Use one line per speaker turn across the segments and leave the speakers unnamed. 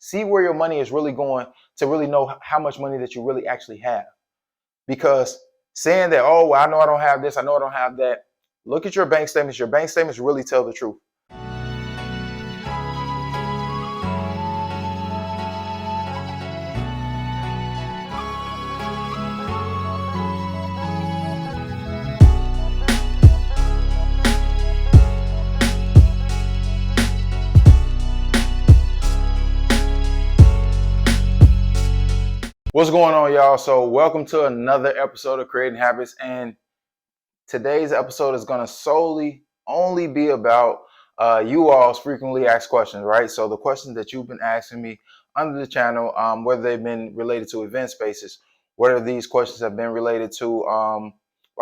See where your money is really going to really know how much money that you really actually have. Because saying that, oh, well, I know I don't have this, I know I don't have that. Look at your bank statements. Your bank statements really tell the truth. What's going on, y'all? So welcome to another episode of Creating Habits, and today's episode is going to solely only be about you all's frequently asked questions, right? So the questions that you've been asking me under the channel, whether they've been related to event spaces, whether these questions have been related to, I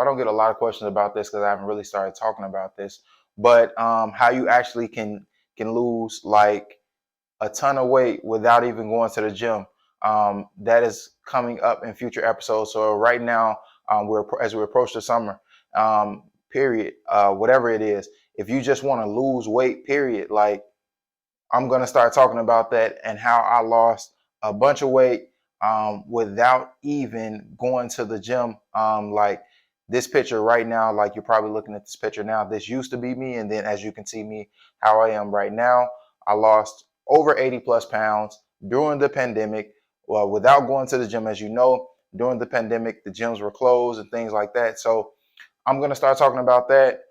don't get a lot of questions about this because I haven't really started talking about this, but how you actually can lose like a ton of weight without even going to the gym. That is coming up in future episodes. So right now, as we approach the summer period, whatever it is, if you just want to lose weight, period, like I'm going to start talking about that and how I lost a bunch of weight without even going to the gym. Like this picture right now, like you're probably looking at this picture now, this used to be me. And then as you can see me, how I am right now, I lost over 80 plus pounds during the pandemic. Well, without going to the gym. As you know, during the pandemic, the gyms were closed and things like that. So I'm going to start talking about that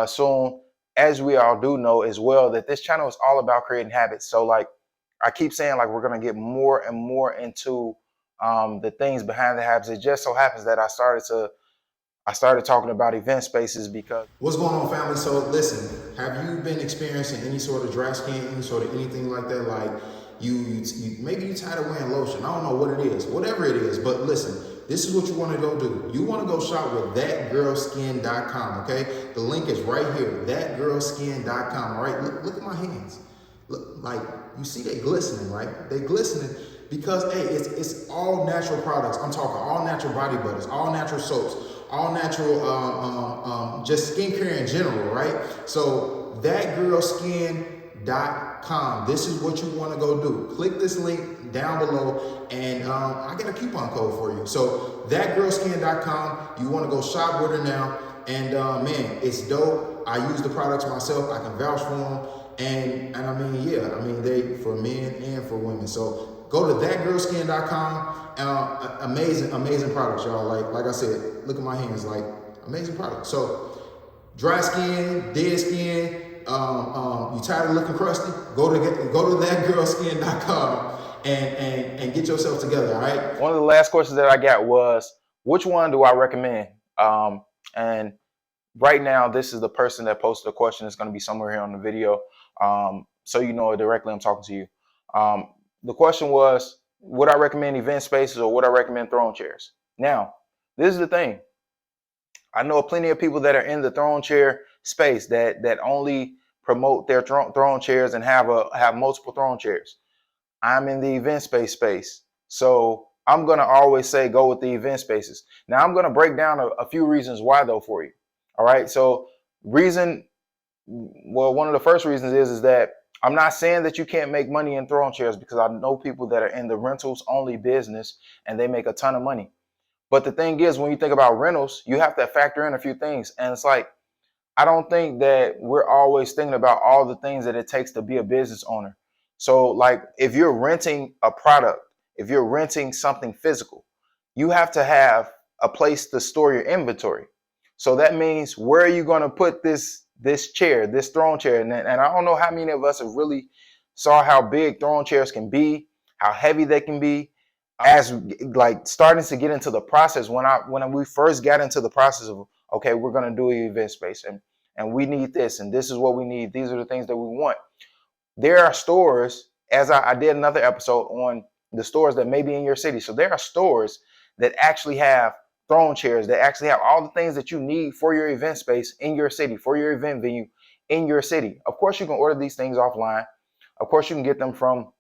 soon. As we all do know as well, that this channel is all about creating habits. So like I keep saying, like we're going to get more and more into the things behind the habits. It just so happens that I started talking about event spaces because...
What's going on, family? So listen, have you been experiencing any sort of dry skin, any sort of anything like that? Like you maybe you tired of wearing lotion. I don't know what it is, whatever it is. But listen, this is what you want to go do. You want to go shop with thatgirlskin.com, okay? The link is right here, thatgirlskin.com, all right? Look at my hands. Look, like you see they glistening, right? They glistening because, hey, it's all natural products. I'm talking all natural body butters, all natural soaps, all natural just skincare in general, right? So thatgirlskin.com. This is what you want to go do. Click this link down below and I got a coupon code for you. So thatgirlskin.com, you want to go shop with her now. And man, it's dope. I use the products myself. I can vouch for them. And I mean, yeah, I mean, they for men and for women. So go to thatgirlskin.com. Amazing products, y'all. Like I said, look at my hands, like amazing products. So dry skin, dead skin, you tired of looking crusty? Go to thatgirlskin.com and get yourself together. All right.
One of the last questions that I got was, which one do I recommend? And right now, this is the person that posted the question. It's going to be somewhere here on the video. So you know directly I'm talking to you. The question was, would I recommend event spaces or would I recommend throne chairs? Now, this is the thing. I know plenty of people that are in the throne chair space that only promote their throne chairs and have multiple throne chairs. I'm in the event space. So I'm going to always say go with the event spaces. Now, I'm going to break down a few reasons why, though, for you. All right. So one of the first reasons is that I'm not saying that you can't make money in throne chairs, because I know people that are in the rentals only business and they make a ton of money. But the thing is, when you think about rentals, you have to factor in a few things. And it's like, I don't think that we're always thinking about all the things that it takes to be a business owner. So like if you're renting a product, if you're renting something physical, you have to have a place to store your inventory. So that means, where are you going to put this chair, this throne chair? And I don't know how many of us have really saw how big throne chairs can be, how heavy they can be. As like starting to get into the process, when we first got into the process of, okay, we're going to do an event space and we need this and this is what we need. These are the things that we want. There are stores, as I did another episode on the stores that may be in your city. So there are stores that actually have throne chairs, that actually have all the things that you need for your event space in your city, for your event venue in your city. Of course, you can order these things offline. Of course, you can get them from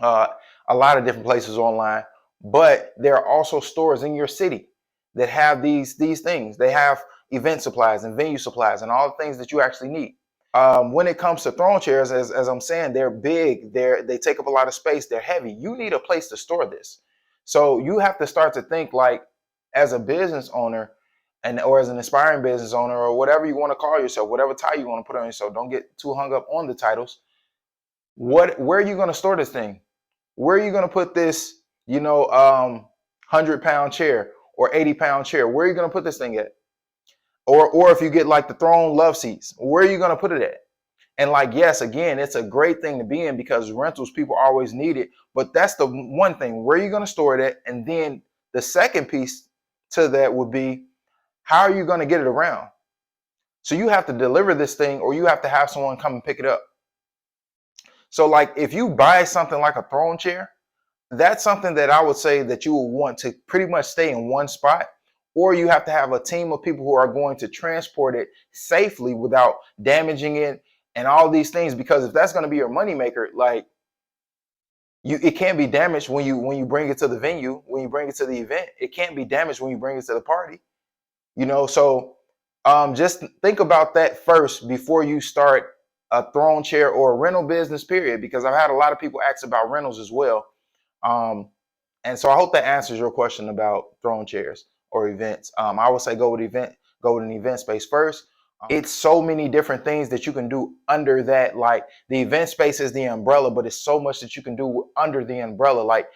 a lot of different places online, but there are also stores in your city that have these things. They have event supplies and venue supplies and all the things that you actually need. When it comes to throne chairs, as I'm saying, they're big, they take up a lot of space, they're heavy. You need a place to store this. So you have to start to think like, as a business owner, and or as an aspiring business owner, or whatever you want to call yourself, whatever title you want to put on yourself. Don't get too hung up on the titles. Where are you going to store this thing? Where are you going to put this, 100-pound chair or 80-pound chair? Where are you going to put this thing at? Or if you get like the throne love seats, where are you going to put it at? And like, yes, again, it's a great thing to be in because rentals, people always need it. But that's the one thing. Where are you going to store it at? And then the second piece to that would be, how are you going to get it around? So you have to deliver this thing, or you have to have someone come and pick it up. So like, if you buy something like a throne chair, that's something that I would say that you will want to pretty much stay in one spot, or you have to have a team of people who are going to transport it safely without damaging it and all these things. Because if that's going to be your moneymaker, like, it can't be damaged when you bring it to the venue, when you bring it to the event. It can't be damaged when you bring it to the party. So just think about that first before you start a throne chair or a rental business, period. Because I've had a lot of people ask about rentals as well. And so I hope that answers your question about throne chairs or events. I would say go with an event space first. It's so many different things that you can do under that. Like, the event space is the umbrella, but it's so much that you can do under the umbrella. Like,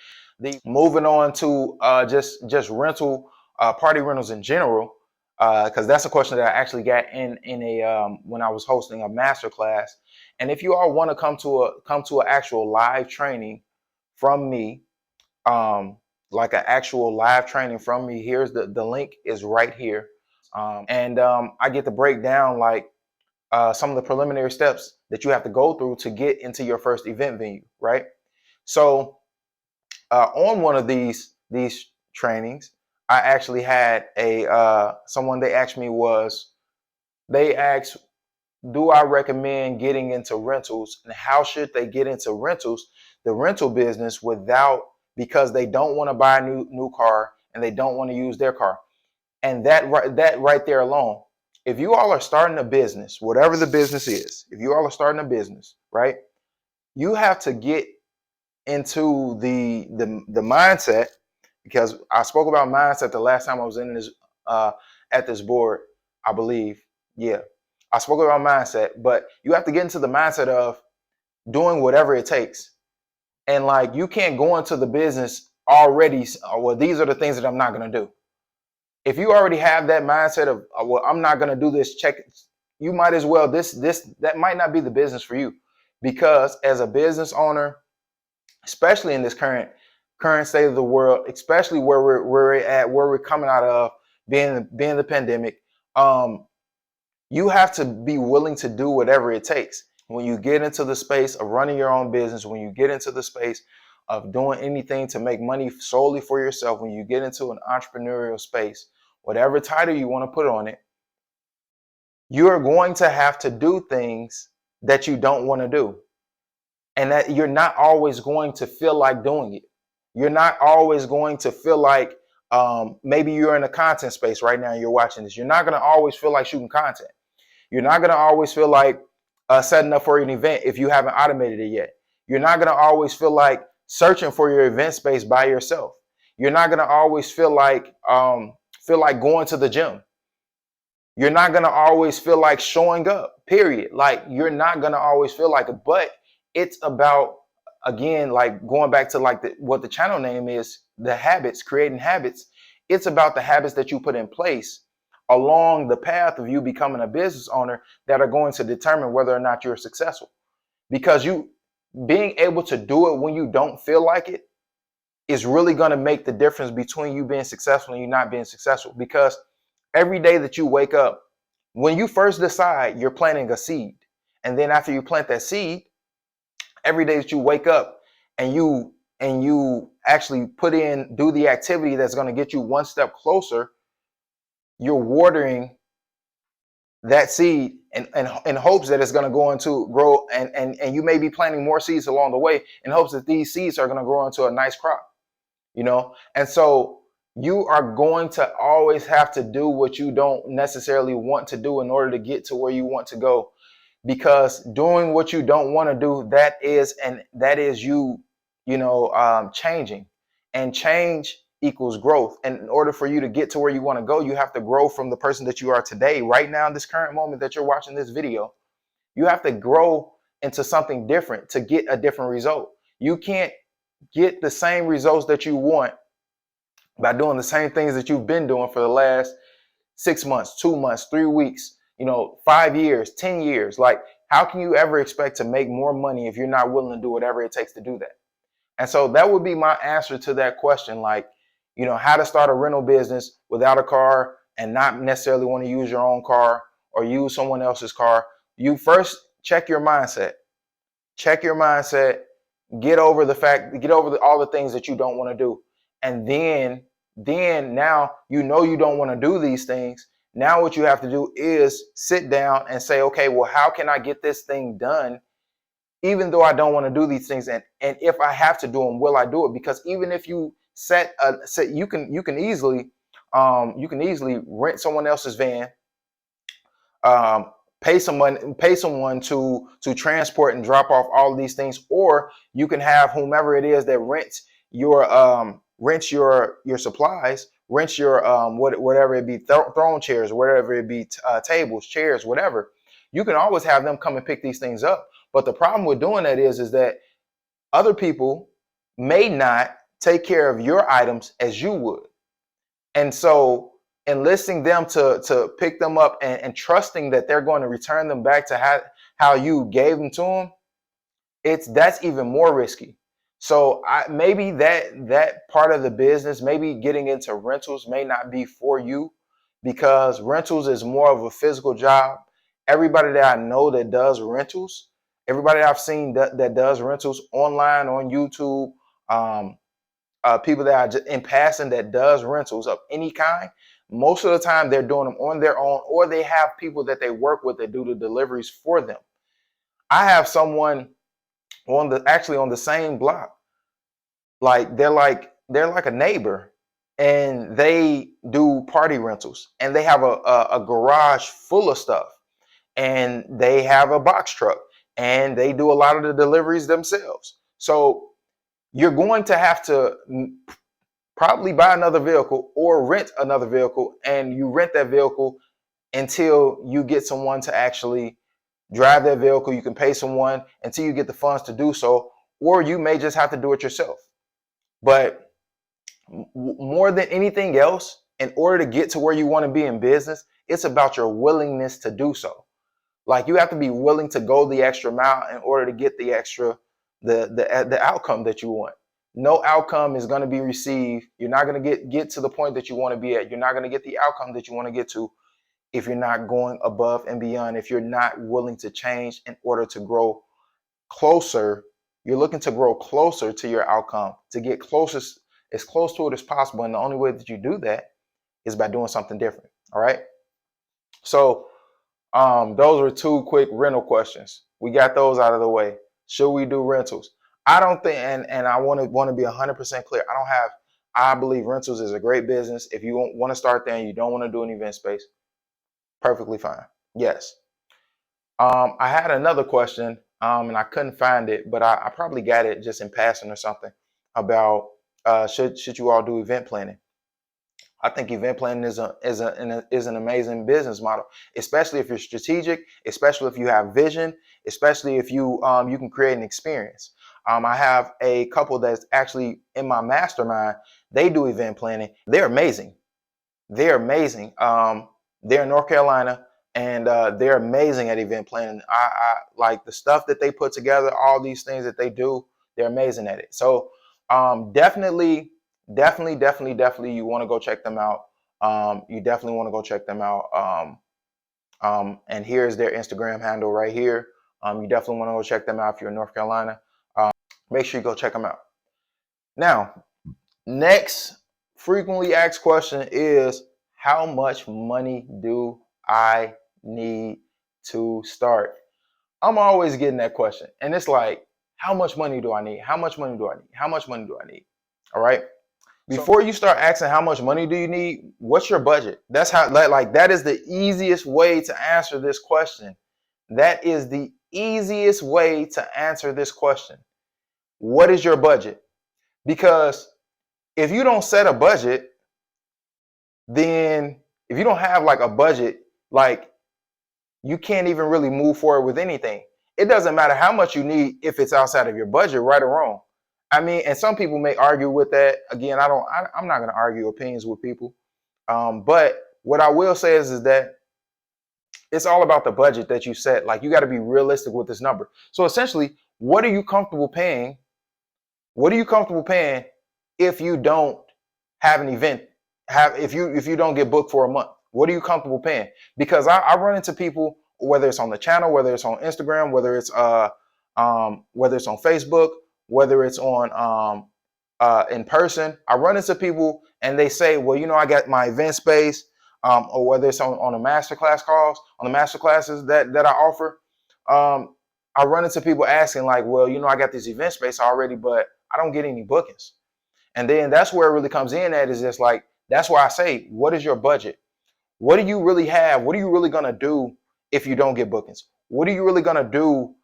moving on to just rental, party rentals in general, because that's a question that I actually got in a when I was hosting a master class. And if you all want to come to an actual live training from me, like an actual live training from me, here's the link is right here. And I get to break down like some of the preliminary steps that you have to go through to get into your first event venue, right? So on one of these trainings, I actually had someone. They asked, do I recommend getting into rentals, and how should they get into the rental business, because they don't want to buy a new car and they don't want to use their car. And that right there alone, if you all are starting a business, whatever the business is, if you all are starting a business, right, you have to get into the mindset, because I spoke about mindset the last time I was in this at this board, I believe. Yeah, I spoke about mindset, but you have to get into the mindset of doing whatever it takes. And like, you can't go into the business already, well, these are the things that I'm not going to do. If you already have that mindset of, well, I'm not going to do this, you might as well, that might not be the business for you. Because as a business owner, especially in this current state of the world, especially where we're coming out of, being the pandemic, you have to be willing to do whatever it takes. When you get into the space of running your own business, when you get into the space of doing anything to make money solely for yourself, when you get into an entrepreneurial space, whatever title you want to put on it, you are going to have to do things that you don't want to do. And that you're not always going to feel like doing it. You're not always going to feel like, maybe you're in a content space right now and you're watching this. You're not going to always feel like shooting content. You're not going to always feel like setting up for an event if you haven't automated it yet. You're not going to always feel like searching for your event space by yourself. You're not going to always feel like going to the gym. You're not going to always feel like showing up, period. Like, you're not going to always feel like it. But it's about, again, like going back to like what the channel name is, the habits, creating habits. It's about the habits that you put in place along the path of you becoming a business owner that are going to determine whether or not you're successful. Because you being able to do it when you don't feel like it is really going to make the difference between you being successful and you not being successful. Because every day that you wake up, when you first decide, you're planting a seed. And then after you plant that seed, every day that you wake up and you actually do the activity that's going to get you one step closer, you're watering that seed in hopes that it's going to grow, and you may be planting more seeds along the way in hopes that these seeds are going to grow into a nice crop, and so you are going to always have to do what you don't necessarily want to do in order to get to where you want to go. because doing what you don't want to do, that is you, changing, and change equals growth. And in order for you to get to where you want to go, you have to grow from the person that you are today, right now, in this current moment that you're watching this video. You have to grow into something different to get a different result. You can't get the same results that you want by doing the same things that you've been doing for the last 6 months, 2 months, 3 weeks, 5 years, 10 years. Like, how can you ever expect to make more money if you're not willing to do whatever it takes to do that? And so that would be my answer to that question. Like, how to start a rental business without a car and not necessarily want to use your own car or use someone else's car. You first check your mindset. Check your mindset. Get over all the things that you don't want to do. And then now you don't want to do these things. Now what you have to do is sit down and say, okay, well, how can I get this thing done? Even though I don't want to do these things, and if I have to do them, will I do it? Because even if you you can easily rent someone else's van, pay someone to transport and drop off all of these things, or you can have whomever it is that rents your supplies, rents your whatever it be, throne chairs, whatever it be, tables, chairs, whatever. You can always have them come and pick these things up. But the problem with doing that is that other people may not take care of your items as you would. And so enlisting them to pick them up and trusting that they're going to return them back to how you gave them to them, that's even more risky. So maybe that part of the business, maybe getting into rentals, may not be for you, because rentals is more of a physical job. Everybody that I know that does rentals, everybody I've seen that does rentals online, on YouTube, people that are just in passing that does rentals of any kind, most of the time they're doing them on their own, or they have people that they work with that do the deliveries for them. I have someone on the same block, like they're like a neighbor, and they do party rentals, and they have a garage full of stuff, and they have a box truck, and they do a lot of the deliveries themselves. So you're going to have to probably buy another vehicle or rent another vehicle, and you rent that vehicle until you get someone to actually drive that vehicle. You can pay someone until you get the funds to do so, or you may just have to do it yourself. But more than anything else, in order to get to where you want to be in business, it's about your willingness to do so. Like, you have to be willing to go the extra mile in order to get the outcome that you want. No outcome is going to be received. You're not going to get to the point that you want to be at. You're not going to get the outcome that you want to get to if you're not going above and beyond, if you're not willing to change in order to grow closer. You're looking to grow closer to your outcome, to get closest, as close to it as possible. And the only way that you do that is by doing something different. All right. So those were 2 quick rental questions. We got those out of the way. Should we do rentals? I don't think, and I want to be 100% clear. I believe rentals is a great business. If you want to start there and you don't want to do an event space, perfectly fine. Yes. I had another question, and I couldn't find it, but I probably got it just in passing or something, about should you all do event planning? I think event planning is an amazing business model, especially if you're strategic, especially if you have vision, especially if you can create an experience. I have a couple that's actually in my mastermind. They do event planning. They're amazing. They're amazing. They're in North Carolina, and they're amazing at event planning. I like the stuff that they put together, all these things that they do. They're amazing at it. So definitely, you want to go check them out. You definitely want to go check them out. And here's their Instagram handle right here. You definitely want to go check them out if you're in North Carolina. Make sure you go check them out. Now, next frequently asked question is, how much money do I need to start? I'm always getting that question. And it's like, how much money do I need? How much money do I need? How much money do I need? All right. Before you start asking how much money do you need, what's your budget? That's how, like, that is the easiest way to answer this question. That is the easiest way to answer this question. What is your budget? Because if you don't set a budget, then if you don't have like a budget, like you can't even really move forward with anything. It doesn't matter how much you need if it's outside of your budget, right or wrong. I mean, and some people may argue with that. Again, I'm not going to argue opinions with people. But what I will say is that it's all about the budget that you set. Like you got to be realistic with this number. So essentially, what are you comfortable paying? What are you comfortable paying if you don't have an event? If you don't get booked for a month? What are you comfortable paying? Because I run into people, whether it's on the channel, whether it's on Instagram, whether it's on Facebook, whether it's on in person. I run into people and they say, well, I got my event space, or whether it's on the masterclass calls, on the masterclasses that I offer. I run into people asking like, well, I got this event space already, but I don't get any bookings. And then that's where it really comes in at, is just like, that's why I say, what is your budget? What do you really have? What are you really going to do if you don't get bookings? What are you really going to do?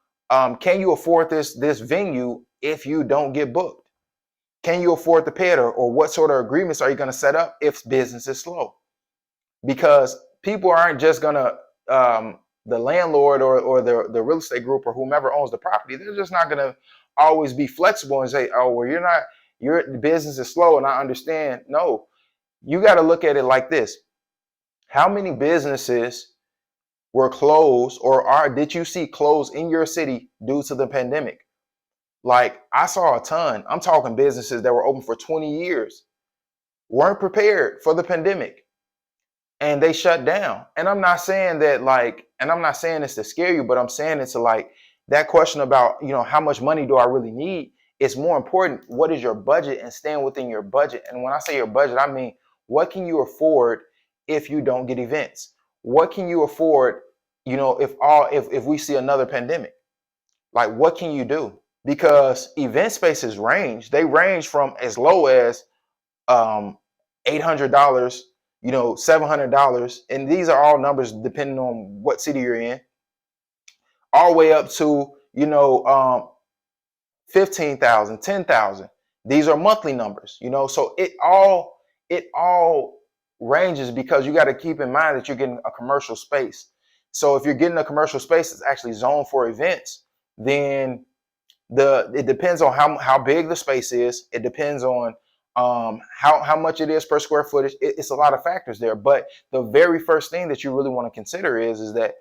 Can you afford this venue if you don't get booked? Can you afford to pay it? Or what sort of agreements are you going to set up if business is slow? Because people aren't just going to, the landlord or the real estate group or whomever owns the property, they're just not going to always be flexible and say, oh, well, your business is slow and I understand. No, you got to look at it like this. How many businesses were closed or did you see closed in your city due to the pandemic? Like I saw a ton. I'm talking businesses that were open for 20 years, weren't prepared for the pandemic, and they shut down. And I'm not saying that I'm not saying this to scare you, but I'm saying it's like that question about, how much money do I really need? It's more important, what is your budget, and staying within your budget. And when I say your budget, I mean, what can you afford if you don't get events? What can you afford, if we see another pandemic? Like, what can you do? Because event spaces they range from as low as $800, $700, and these are all numbers depending on what city you're in, all the way up to 15,000, 10,000. These are monthly numbers, so it all ranges, because you got to keep in mind that you're getting a commercial space. So if you're getting a commercial space that's actually zoned for events, then it depends on how big the space is. It depends on how much it is per square footage. It's a lot of factors there. But the very first thing that you really want to consider is that,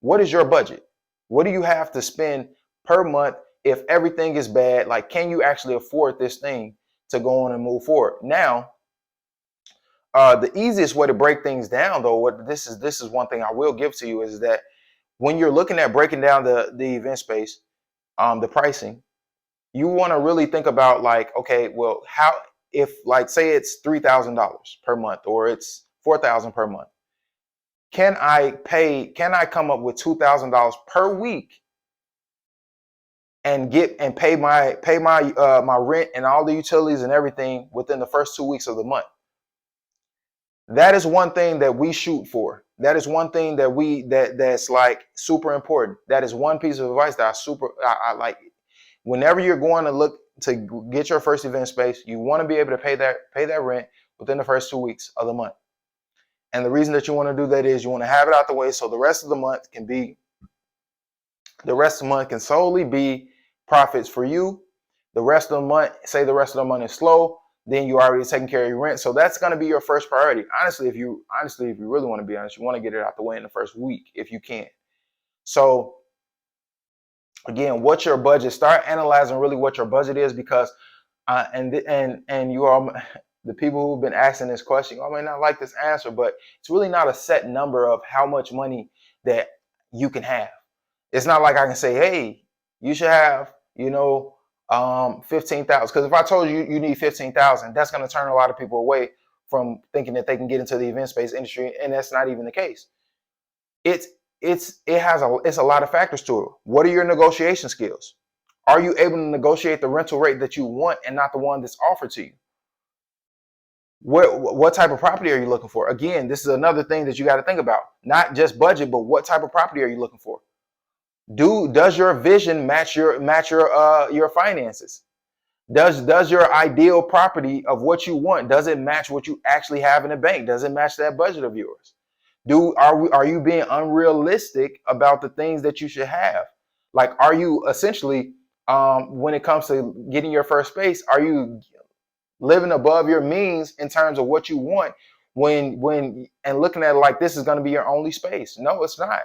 what is your budget? What do you have to spend per month if everything is bad? Like, can you actually afford this thing to go on and move forward? Now, the easiest way to break things down, though, this is one thing I will give to you, is that when you're looking at breaking down the event space, the pricing, you want to really think about like, okay, well, if like say it's $3,000 per month or it's $4,000 per month, can I come up with $2,000 per week and pay my my rent and all the utilities and everything within the first 2 weeks of the month? That is one thing that we shoot for. That is one thing that's like super important. That is one piece of advice that I like. Whenever you're going to look to get your first event space, you want to be able to pay that rent within the first 2 weeks of the month. And the reason that you want to do that is you want to have it out the way, so the rest of the month can solely be profits for you. The rest of the month is slow, then you already taking care of your rent. So that's going to be your first priority. Honestly, if you really want to be honest, you want to get it out the way in the first week if you can. So again, what's your budget? Start analyzing really what your budget is, because and you all, the people who've been asking this question, I may not like this answer, but it's really not a set number of how much money that you can have. It's not like I can say, hey, you should have, 15,000. Because if I told you you need 15,000, that's going to turn a lot of people away from thinking that they can get into the event space industry, and that's not even the case. It's a lot of factors to it. What are your negotiation skills? Are you able to negotiate the rental rate that you want and not the one that's offered to you? What type of property are you looking for? Again, this is another thing that you got to think about. Not just budget, but what type of property are you looking for? Does your vision match your finances? Does your ideal property of what you want, does it match what you actually have in the bank? Does it match that budget of yours? Are you being unrealistic about the things that you should have? Like, are you essentially, when it comes to getting your first space, are you living above your means in terms of what you want, when and looking at it like this is going to be your only space? No, it's not.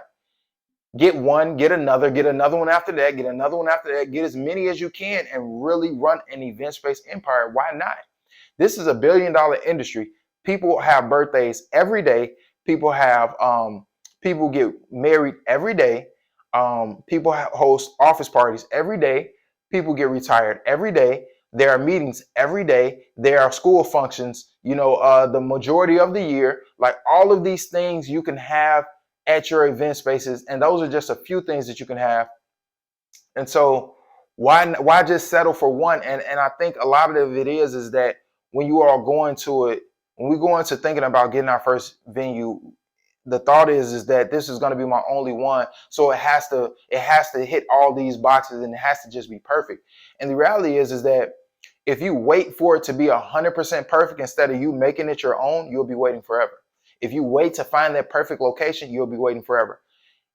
Get one, get another one after that, get another one after that, get as many as you can, and really run an event space empire. Why not? This is $1 billion industry. People have birthdays every day. People get married every day. People host office parties every day. People get retired every day. There are meetings every day. There are school functions, the majority of the year. Like, all of these things you can have at your event spaces, and those are just a few things that you can have. And so why just settle for one? And I think a lot of it is that when you are going to it, when we go into thinking about getting our first venue, the thought is that this is going to be my only one, so it has to hit all these boxes, and it has to just be perfect. And the reality is that if you wait for it to be 100% perfect instead of you making it your own, you'll be waiting forever. If you wait to find that perfect location, you'll be waiting forever.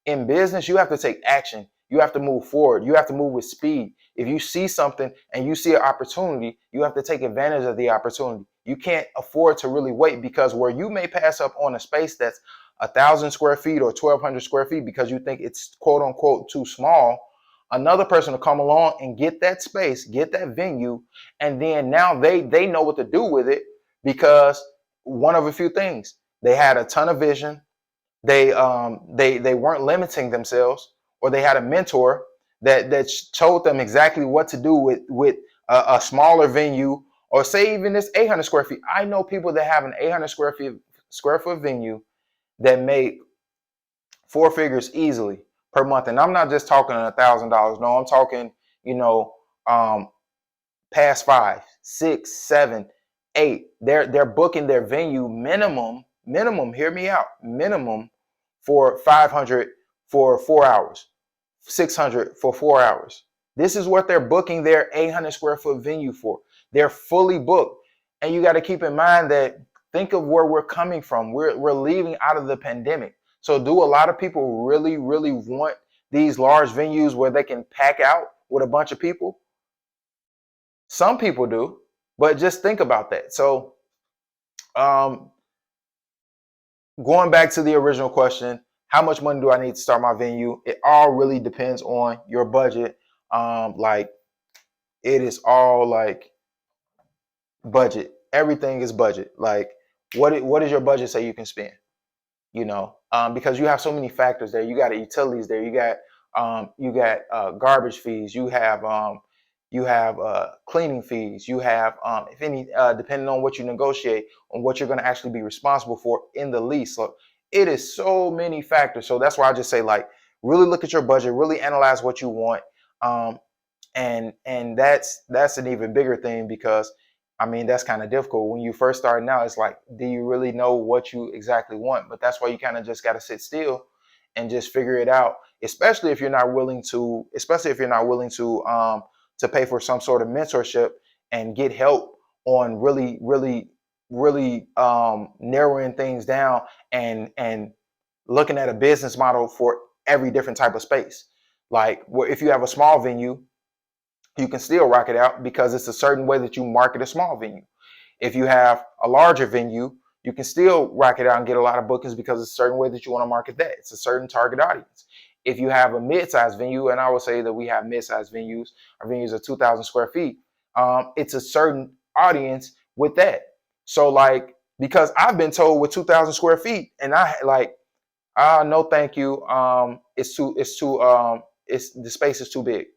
In business, you have to take action. You have to move forward. You have to move with speed. If you see something and you see an opportunity, you have to take advantage of the opportunity. You can't afford to really wait, because where you may pass up on a space that's 1,000 square feet or 1,200 square feet because you think it's quote unquote too small, another person will come along and get that space, get that venue, and then now they know what to do with it, because one of a few things. They had a ton of vision, they weren't limiting themselves, or they had a mentor that told them exactly what to do with a smaller venue, or say even this 800 square feet. I know people that have an 800 square foot venue that make four figures easily per month, and I'm not just talking $1,000. No, I'm talking, um, past 5, 6, 7, 8. They're booking their venue minimum. Hear me out. Minimum for 500 for 4 hours, 600 for 4 hours. This is what they're booking their 800 square foot venue for. They're fully booked, and you got to keep in mind that, think of where we're coming from. We're leaving out of the pandemic. So do a lot of people really want these large venues where they can pack out with a bunch of people? Some people do, but just think about that. So, um, going back to the original question, how much money do I need to start my venue? It all really depends on your budget. Like, it is all like budget. Everything is budget. Like, what does your budget say you can spend? Because you have so many factors there. You got utilities there. You got garbage fees. You have cleaning fees. You have, if any, depending on what you negotiate, on what you're going to actually be responsible for in the lease. So it is so many factors. So that's why I just say, like, really look at your budget, really analyze what you want. Um, and that's an even bigger thing, because I mean, that's kind of difficult when you first starting out. It's like, do you really know what you exactly want? But that's why you kind of just got to sit still and just figure it out, especially if you're not willing to pay for some sort of mentorship and get help on really narrowing things down, and looking at a business model for every different type of space. Like, if you have a small venue, you can still rock it out, because it's a certain way that you market a small venue. If you have a larger venue, you can still rock it out and get a lot of bookings, because it's a certain way that you want to market that. It's a certain target audience. If you have a mid-sized venue, and I would say that we have mid-sized venues, our venues are 2,000 square feet. It's a certain audience with that. So, like, because I've been told with 2,000 square feet, and no, thank you. The space is too big.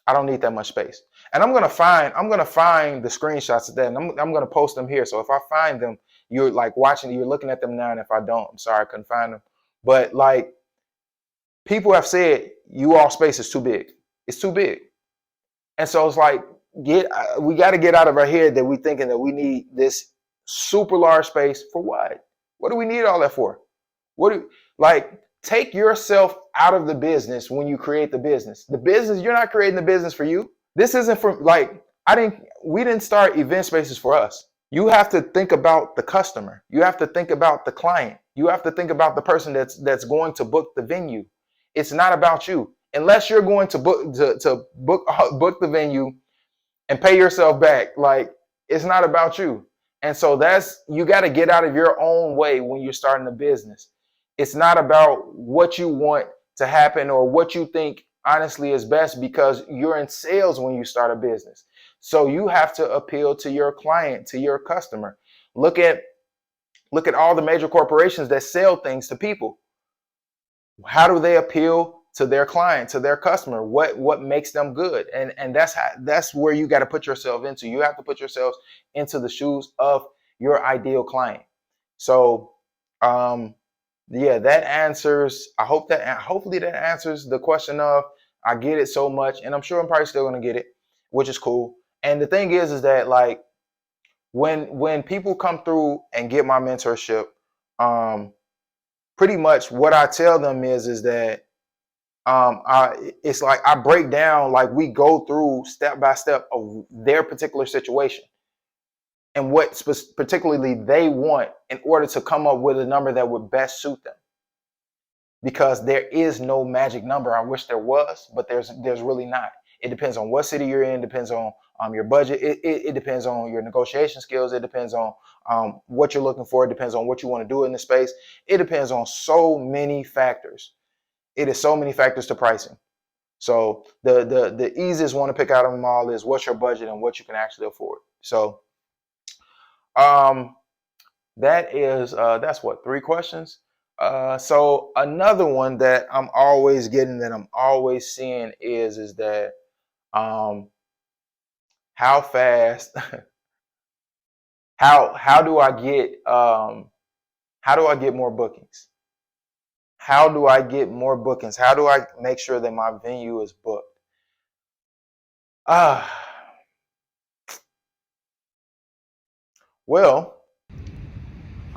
I don't need that much space. And I'm gonna find the screenshots of that, and I'm gonna post them here. So if I find them, you're like watching, you're looking at them now. And if I don't, I'm sorry, I couldn't find them. But, like, people have said, you all space is too big. It's too big. And so it's like, we got to get out of our head that we thinking that we need this super large space for what? What do we need all that for? Like, take yourself out of the business when you create the business. The business, you're not creating the business for you. This isn't for like, we didn't start event spaces for us. You have to think about the customer. You have to think about the client. You have to think about the person that's going to book the venue. It's not about you. Unless you're going to book book the venue and pay yourself back. Like, it's not about you. And so you got to get out of your own way when you're starting a business. It's not about what you want to happen or what you think honestly is best, because you're in sales when you start a business. So you have to appeal to your client, to your customer. Look at all the major corporations that sell things to people. How do they appeal to their client, to their customer? What makes them good? And that's where you got to put yourself into. You have to put yourself into the shoes of your ideal client. So yeah, that answers, hopefully that answers the question of, I get it so much, and I'm sure I'm probably still gonna get it, which is cool. And the thing is that, like, when people come through and get my mentorship, pretty much what I tell them is that it's like I break down, like, we go through step by step of their particular situation and what particularly they want in order to come up with a number that would best suit them. Because there is no magic number. I wish there was, but there's really not. It depends on what city you're in. Depends on your budget. It depends on your negotiation skills. It depends on what you're looking for. It depends on what you want to do in the space. It depends on so many factors. It is so many factors to pricing. So the easiest one to pick out of them all is what's your budget and what you can actually afford. So that's what, 3 questions. So another one that I'm always getting, that I'm always seeing is that how fast how do I get more bookings? How do I get more bookings? How do I make sure that my venue is booked? Well,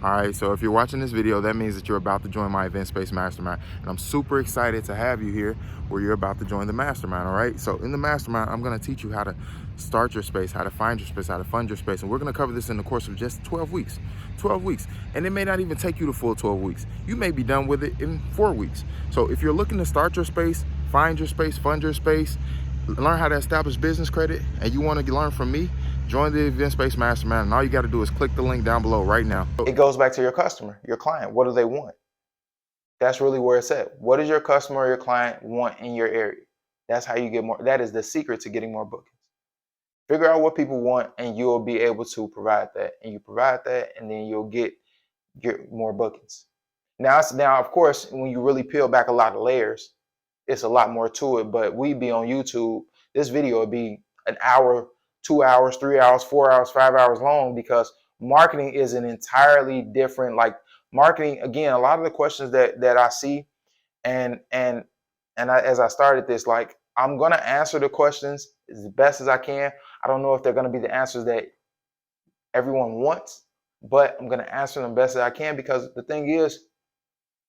all right, so if you're watching this video, that means that you're about to join my Event Space Mastermind. And I'm super excited to have you here where you're about to join the mastermind, all right? So in the mastermind, I'm gonna teach you how to start your space, how to find your space, how to fund your space. And we're gonna cover this in the course of just 12 weeks. 12 weeks. And it may not even take you the full 12 weeks. You may be done with it in 4 weeks. So if you're looking to start your space, find your space, fund your space, learn how to establish business credit, and you wanna learn from me, join the Event Space Mastermind, and all you got to do is click the link down below right now. It goes back to your customer, your client. What do they want? That's really where it's at. What does your customer or your client want in your area? That's how you get more. That is the secret to getting more bookings. Figure out what people want, and you'll be able to provide that. And you provide that, and then you'll get more bookings. Now, of course, when you really peel back a lot of layers, it's a lot more to it. But we'd be on YouTube. This video would be an hour, 2 hours, 3 hours, 4 hours, 5 hours long, because marketing is an entirely different, like, marketing. Again, a lot of the questions that I see, and as I started this, like, I'm going to answer the questions as best as I can. I don't know if they're going to be the answers that everyone wants, but I'm going to answer them best as I can, because the thing is,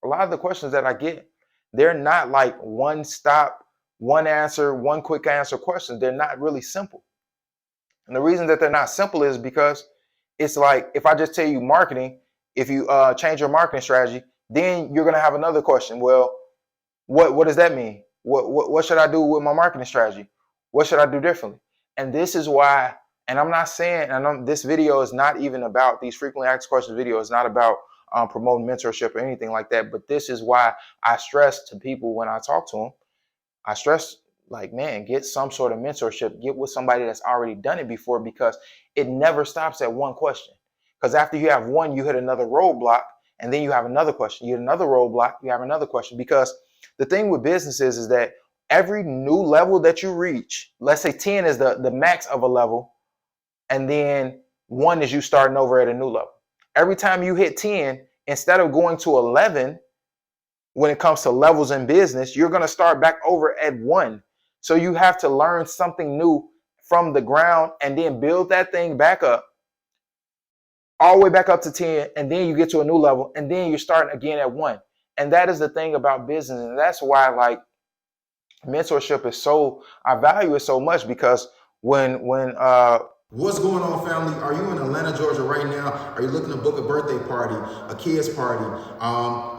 a lot of the questions that I get, they're not like one stop, one answer, one quick answer questions. They're not really simple. And the reason that they're not simple is because it's like, if I just tell you marketing, if you change your marketing strategy, then you're going to have another question. Well, what does that mean? What should I do with my marketing strategy? What should I do differently? And this is why, and I'm not saying, this video is not even about, these frequently asked questions video is not about promoting mentorship or anything like that. But this is why I stress to people when I talk to them, I stress, like, man, get some sort of mentorship, get with somebody that's already done it before, because it never stops at one question. Because after you have one, you hit another roadblock, and then you have another question. You hit another roadblock, you have another question. Because the thing with business is that every new level that you reach, let's say 10 is the max of a level, and then 1 is you starting over at a new level. Every time you hit 10, instead of going to 11, when it comes to levels in business, you're going to start back over at 1. So you have to learn something new from the ground, and then build that thing back up, all the way back up to 10. And then you get to a new level, and then you're starting again at 1. And that is the thing about business. And that's why like mentorship is so, I value it so much, because when
What's going on, family? Are you in Atlanta, Georgia right now? Are you looking to book a birthday party, a kid's party,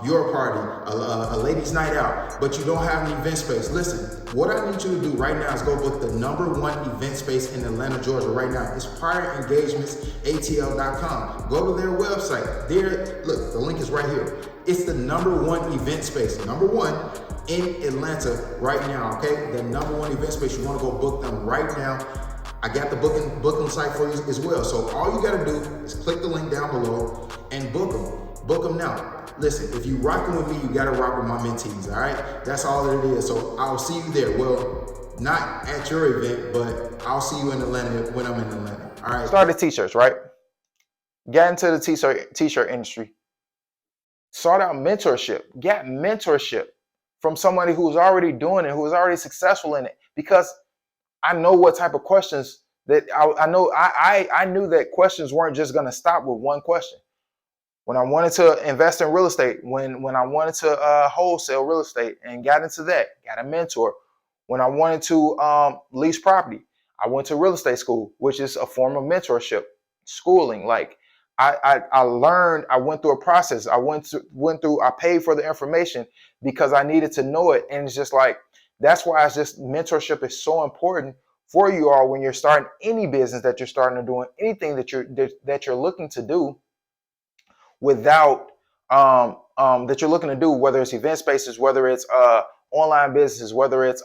your party, a ladies' night out, but you don't have an event space? Listen, what I need you to do right now is go book the #1 event space in Atlanta, Georgia right now. It's priorengagementsatl.com. Go to their website. There, look, the link is right here. It's the #1 event space, #1 in Atlanta right now, okay? The #1 event space. You want to go book them right now. I got the booking site for you as well. So all you got to do is click the link down below and book them. Book them now. Listen, if you rocking with me, you got to rock with my mentees, all right? That's all it is. So I'll see you there. Well, not at your event, but I'll see you in Atlanta when I'm in Atlanta, all right?
started t-shirts, right? Got into the t-shirt industry. Sought out mentorship. Got mentorship from somebody who's already doing it, who's already successful in it, because I know what type of questions that I knew that questions weren't just going to stop with one question. When I wanted to invest in real estate, when I wanted to wholesale real estate and got into that, got a mentor. When I wanted to lease property, I went to real estate school, which is a form of mentorship, schooling. Like I learned, I went through a process. I paid for the information because I needed to know it. And it's just like, that's why it's just mentorship is so important for you all when you're starting any business that you're starting to do, anything that you're looking to do without that you're looking to do, whether it's event spaces, whether it's online businesses, whether it's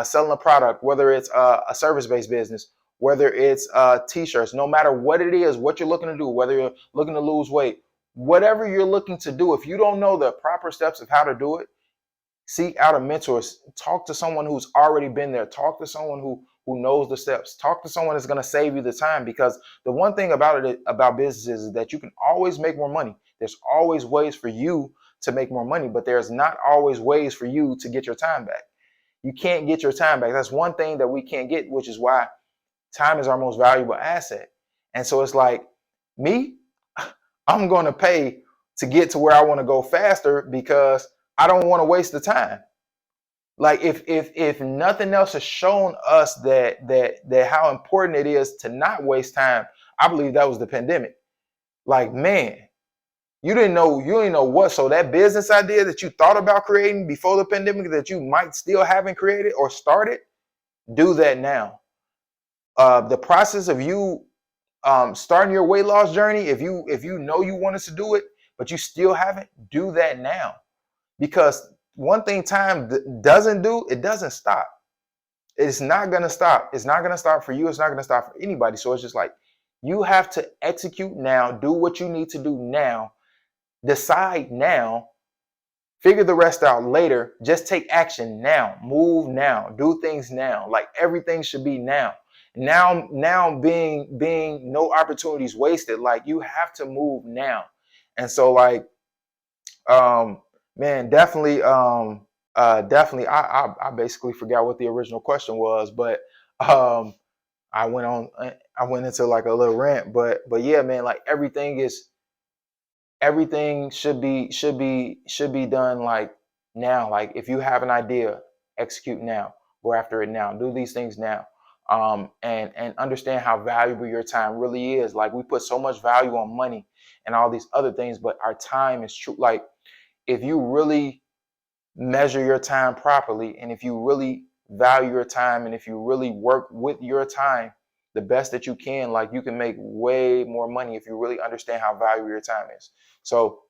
selling a product, whether it's a service-based business, whether it's t-shirts, no matter what it is, what you're looking to do, whether you're looking to lose weight, whatever you're looking to do, if you don't know the proper steps of how to do it, seek out a mentor. Talk to someone who's already been there. Talk to someone who knows the steps. Talk to someone that's going to save you the time, because the one thing about businesses is that you can always make more money. There's always ways for you to make more money, but there's not always ways for you to get your time back. You can't get your time back. That's one thing that we can't get, which is why time is our most valuable asset. And so it's like, me, I'm going to pay to get to where I want to go faster, because I don't want to waste the time. Like if nothing else has shown us that how important it is to not waste time, I believe that was the pandemic. Like, man, you didn't know what. So that business idea that you thought about creating before the pandemic that you might still haven't created or started, do that now. The process of you starting your weight loss journey, if you know you wanted to do it, but you still haven't, do that now. Because one thing time doesn't do, it doesn't stop. It's not going to stop. It's not going to stop for you. It's not going to stop for anybody. So it's just like, you have to execute now, do what you need to do now, decide now, figure the rest out later. Just take action now, move now, do things now. Like, everything should be now. Now being no opportunities wasted. Like, you have to move now. And so like, man, definitely, I basically forgot what the original question was, but I went into like a little rant, but yeah, man, like everything should be done like now. Like, if you have an idea, execute now, go after it now, do these things now. And understand how valuable your time really is. Like, we put so much value on money and all these other things, but our time is true. Like, if you really measure your time properly, and if you really value your time, and if you really work with your time the best that you can, like, you can make way more money if you really understand how valuable your time is. So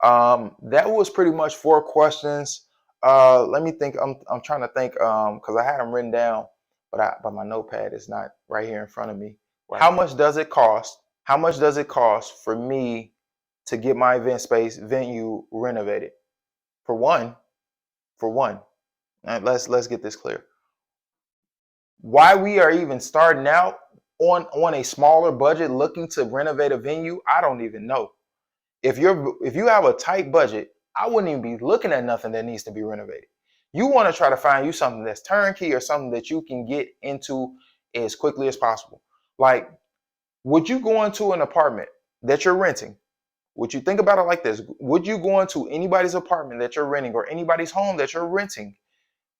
that was pretty much 4 questions. Let me think. I'm trying to think, because I had them written down, but my notepad is not right here in front of me. Right. How much does it cost? How much does it cost for me to get my event space venue renovated? For one, and let's get this clear. Why we are even starting out on a smaller budget looking to renovate a venue, I don't even know. If you have a tight budget, I wouldn't even be looking at nothing that needs to be renovated. You want to try to find you something that's turnkey, or something that you can get into as quickly as possible. Like, would you go into an apartment that you're renting? Would you think about it like this? Would you go into anybody's apartment that you're renting or anybody's home that you're renting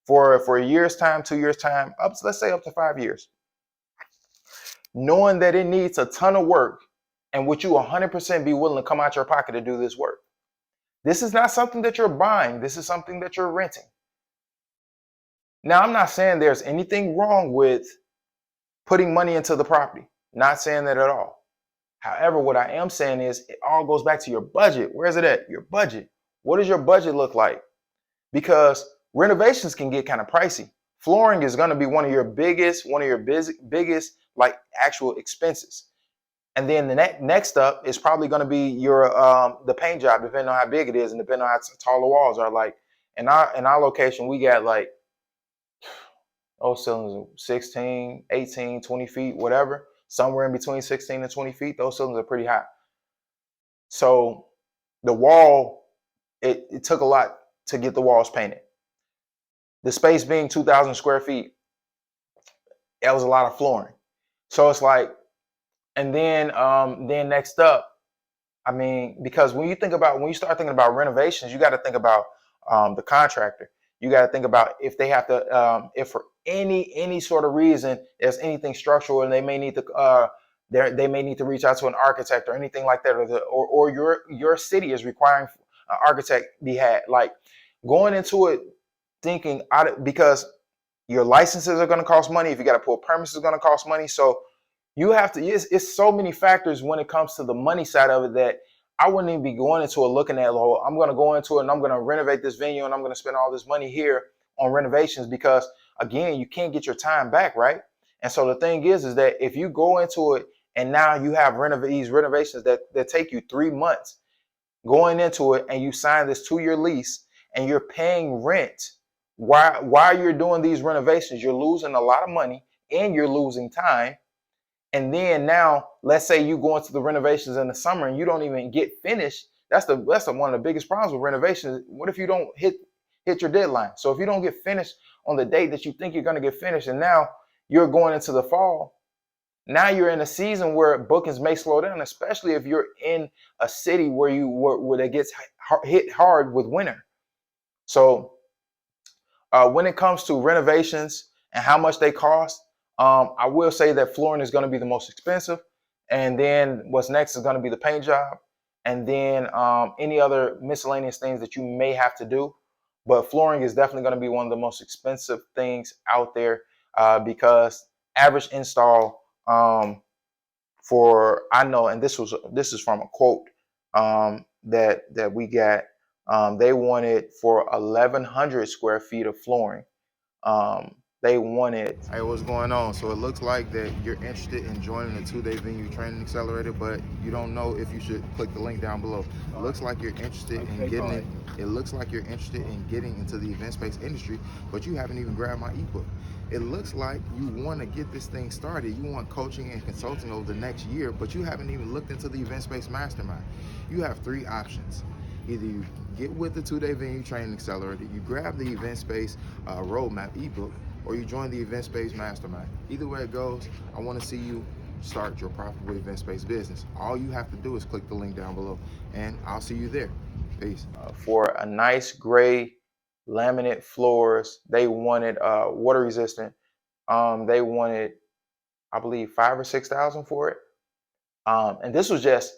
for a year's time, 2 years time, let's say up to 5 years, knowing that it needs a ton of work, and would you 100% be willing to come out your pocket to do this work? This is not something that you're buying. This is something that you're renting. Now, I'm not saying there's anything wrong with putting money into the property. Not saying that at all. However, what I am saying is it all goes back to your budget. Where is it at? Your budget. What does your budget look like? Because renovations can get kind of pricey. Flooring is going to be one of your biggest biggest like actual expenses. And then the next up is probably going to be your the paint job, depending on how big it is and depending on how tall the walls are. Like in our location, we got like those ceilings 16, 18, 20 feet, whatever. Somewhere in between 16 and 20 feet. Those ceilings are pretty high. So the wall, it took a lot to get the walls painted. The space being 2,000 square feet, that was a lot of flooring. So it's like, and then next up, I mean, because when you start thinking about renovations, you got to think about the contractor. You got to think about if they have to, if for any sort of reason there's anything structural, and they may need to, they may need to reach out to an architect or anything like that, or your city is requiring an architect be had. Like going into it thinking because your licenses are going to cost money. If you got to pull permits, it's going to cost money. So you have to. It's so many factors when it comes to the money side of it that I wouldn't even be going into it looking at, oh, I'm going to go into it and I'm going to renovate this venue and I'm going to spend all this money here on renovations, because again, you can't get your time back, right? And so the thing is that if you go into it and now you have these renovations that take you 3 months going into it, and you sign this 2-year lease and you're paying rent while you're doing these renovations, you're losing a lot of money and you're losing time. And then now, let's say you go into the renovations in the summer and you don't even get finished. That's one of the biggest problems with renovations. What if you don't hit your deadline? So if you don't get finished on the date that you think you're going to get finished, and now you're going into the fall, now you're in a season where bookings may slow down, especially if you're in a city where it gets hit hard with winter. So when it comes to renovations and how much they cost, I will say that flooring is going to be the most expensive. And then what's next is going to be the paint job. And then any other miscellaneous things that you may have to do. But flooring is definitely going to be one of the most expensive things out there, because average install I know, and this is from a quote that we got. They wanted for 1,100 square feet of flooring. They wanted. Hey, what's going on? So it looks like that you're interested in joining the 2-day venue training accelerator, but you don't know if you should click the link down below. It looks like you're interested in getting it. It looks like you're interested in getting into the event-based industry, but you haven't even grabbed my ebook. It looks like you want to get this thing started. You want coaching and consulting over the next year, but you haven't even looked into the event-based mastermind. You have 3 options. Either you get with the 2-day venue training accelerator, you grab the event space roadmap ebook, or you join the event space mastermind. Either way it goes, I want to see you start your profitable event space business. All you have to do is click the link down below, and I'll see you there. Peace. For a nice gray laminate floors, they wanted water resistant. They wanted, I believe, 5,000 or 6,000 for it. And this was just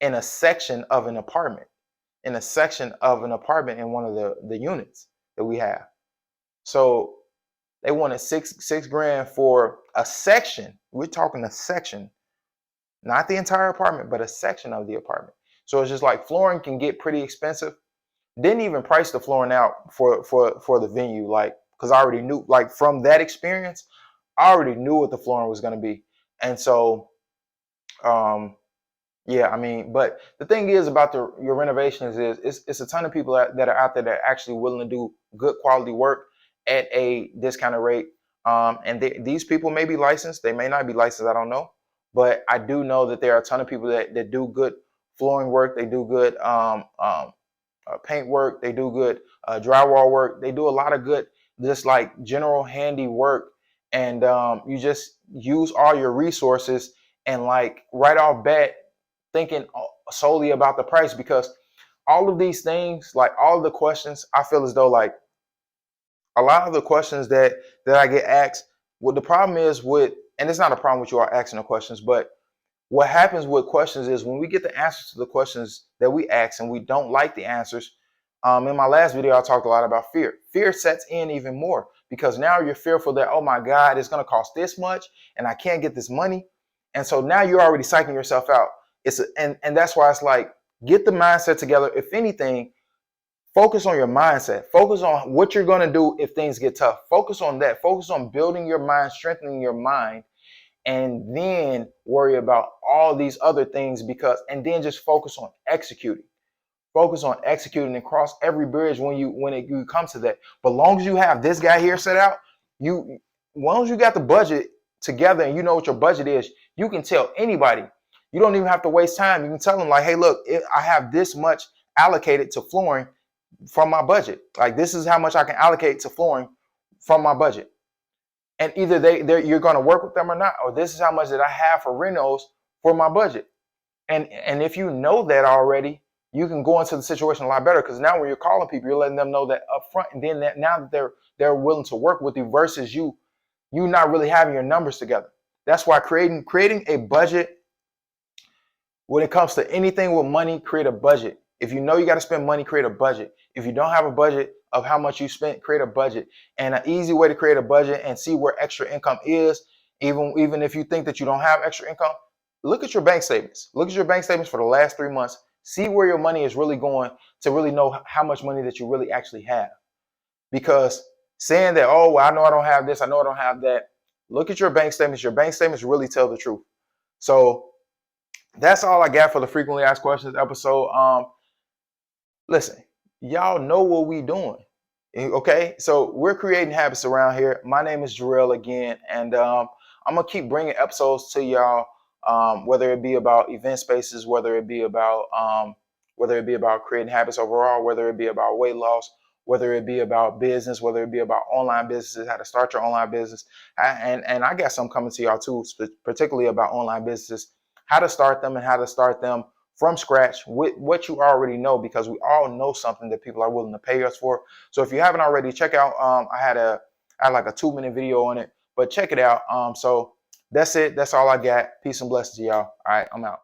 in a section of an apartment, in one of the units that we have. So they wanted six grand for a section. We're talking a section, not the entire apartment, but a section of the apartment. So it's just like flooring can get pretty expensive. Didn't even price the flooring out for the venue, like, because I already knew, like, from that experience, I already knew what the flooring was going to be. And so yeah, I mean, but the thing is about your renovations is it's a ton of people that are out there that are actually willing to do good quality work at a discounted rate. And these people may be licensed. They may not be licensed. I don't know. But I do know that there are a ton of people that do good flooring work. They do good paint work. They do good drywall work. They do a lot of good, just like general handy work. And you just use all your resources, and like right off bat, thinking solely about the price, because all of these things, like all of the questions, I feel as though like a lot of the questions that I get asked, what the problem is with, and it's not a problem with you all asking the questions, but what happens with questions is when we get the answers to the questions that we ask and we don't like the answers. In my last video, I talked a lot about fear. Fear sets in even more because now you're fearful that, oh my God, it's going to cost this much and I can't get this money. And so now you're already psyching yourself out. And that's why it's like, get the mindset together. If anything, focus on your mindset. Focus on what you're going to do if things get tough. Focus on that. Focus on building your mind, strengthening your mind, and then worry about all these other things, and then just focus on executing. Focus on executing and cross every bridge when you come to that. But long as you have this guy here set out, as long as you got the budget together and you know what your budget is, you can tell anybody. You don't even have to waste time. You can tell them like, hey, look, I have this much allocated to flooring from my budget. Like, this is how much I can allocate to flooring from my budget. And either you're going to work with them or not, or this is how much that I have for renos for my budget. And if you know that already, you can go into the situation a lot better, because now when you're calling people, you're letting them know that up front, and then now that they're willing to work with you versus you not really having your numbers together. That's why creating a budget, when it comes to anything with money, create a budget. If you know you got to spend money, create a budget. If you don't have a budget of how much you spent, create a budget. And an easy way to create a budget and see where extra income is, even if you think that you don't have extra income, look at your bank statements. Look at your bank statements for the last 3 months. See where your money is really going, to really know how much money that you really actually have. Because saying that, oh, well, I know I don't have this, I know I don't have that, look at your bank statements. Your bank statements really tell the truth. So that's all I got for the frequently asked questions episode. Listen, y'all know what we doing. Okay, so we're creating habits around here. My name is Jarrel again, and I'm gonna keep bringing episodes to y'all, whether it be about event spaces, whether it be about creating habits overall, whether it be about weight loss, whether it be about business, whether it be about online businesses, how to start your online business, and I got some coming to y'all too, particularly about online businesses, how to start them and how to start them from scratch with what you already know, because we all know something that people are willing to pay us for. So if you haven't already, check out, I had like a 2-minute video on it, but check it out. So that's it. That's all I got. Peace and blessings to y'all. All right, I'm out.